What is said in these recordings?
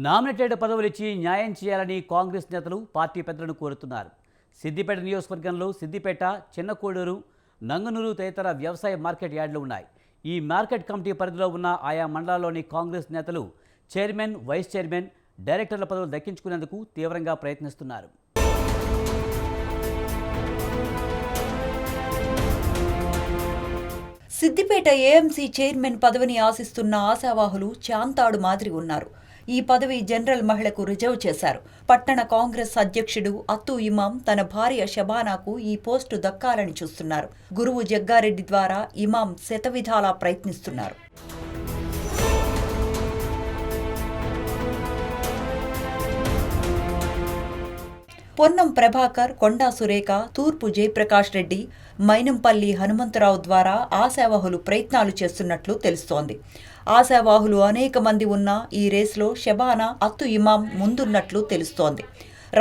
Nominated పదవులిచ్చి న్యాయం చేయాలని కాంగ్రెస్ నేతలు పార్టీ పెద్దలను కోరుతున్నారు. సిద్దిపేట నియోజకవర్గంలో సిద్దిపేట, చిన్నకోడూరు, నంగనూరు తదితర వ్యవసాయ మార్కెట్ యార్డులు ఉన్నాయి. ఈ మార్కెట్ కమిటీ పరిధిలో ఉన్న ఆయా మండలాల్లోని కాంగ్రెస్ నేతలు చైర్మన్, వైస్ చైర్మన్, డైరెక్టర్ల పదవులు దక్కించుకునేందుకు తీవ్రంగా ప్రయత్నిస్తున్నారు. సిద్దిపేట ఏఎంసీ చైర్మన్ పదవిని ఆశిస్తున్న ఆశావాహులు చాంతాడు మాదిరి ఉన్నారు. ఈ పదవి జనరల్ మహిళకు రిజర్వ్ చేశారు. పట్టణ కాంగ్రెస్ అధ్యక్షుడు అత్తు ఇమాం తన భార్య షబానాకు ఈ పోస్టు దక్కాలని చూస్తున్నారు. గురువు జగ్గారెడ్డి ద్వారా ఇమాం శతవిధాలా ప్రయత్నిస్తున్నారు. పొన్నం ప్రభాకర్, కొండా సురేఖ, తూర్పు జయప్రకాష్ రెడ్డి, మైనంపల్లి హనుమంతరావు ద్వారా ఆశావాహులు ప్రయత్నాలు చేస్తున్నట్లు తెలుస్తోంది. ఆశావాహులు అనేక మంది ఉన్న ఈ రేసులో షబానా, అత్తు ఇమాం ముందున్నట్లు తెలుస్తోంది.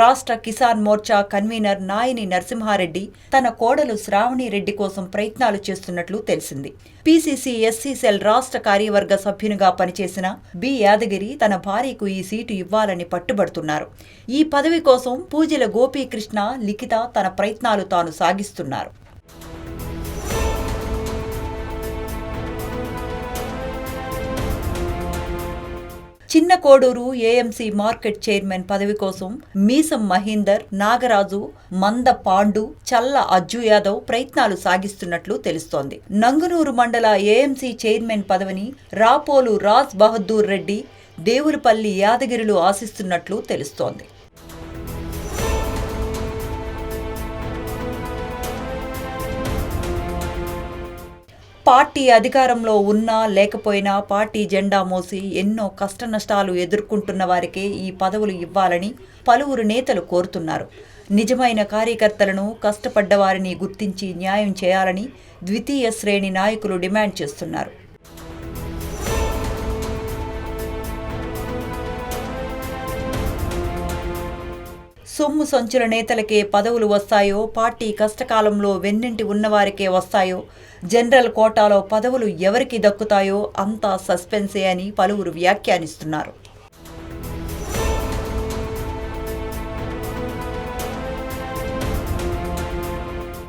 రాష్ట్ర కిసాన్ మోర్చా కన్వీనర్ నాయని నరసింహారెడ్డి తన కోడలు శ్రావణిరెడ్డి కోసం ప్రయత్నాలు చేస్తున్నట్లు తెలిసింది. పీసీసీ ఎస్సీ సెల్ రాష్ట్ర కార్యవర్గ సభ్యునిగా పనిచేసిన బి యాదగిరి తన భార్యకు ఈ సీటు ఇవ్వాలని పట్టుబడుతున్నారు. ఈ పదవి కోసం పూజల గోపీకృష్ణ, లిఖిత తన ప్రయత్నాలు తాను సాగిస్తున్నారు. చిన్న కోడూరు ఏఎంసీ మార్కెట్ చైర్మన్ పదవి కోసం మీసం మహీందర్, నాగరాజు, మంద పాండు, చల్ల అజ్జు యాదవ్ ప్రయత్నాలు సాగిస్తున్నట్లు తెలుస్తోంది. నంగునూరు మండల ఏఎంసీ చైర్మన్ పదవిని రాపోలు రాజ్ బహదూర్ రెడ్డి, దేవులపల్లి యాదగిరిలు ఆశిస్తున్నట్లు తెలుస్తోంది. పార్టీ అధికారంలో ఉన్నా లేకపోయినా పార్టీ జెండా మోసి ఎన్నో కష్టనష్టాలు ఎదుర్కొంటున్న వారికే ఈ పదవులు ఇవ్వాలని పలువురు నేతలు కోరుతున్నారు. నిజమైన కార్యకర్తలను, కష్టపడ్డవారిని గుర్తించి న్యాయం చేయాలని ద్వితీయ శ్రేణి నాయకులు డిమాండ్ చేస్తున్నారు. సొమ్ము సంచుల నేతలకే పదవులు వస్తాయో, పార్టీ కష్టకాలంలో వెన్నింటి ఉన్నవారికే వస్తాయో, జనరల్ కోటాలో పదవులు ఎవరికి దక్కుతాయో అంతా సస్పెన్సే అని పలువురు వ్యాఖ్యానిస్తున్నారు.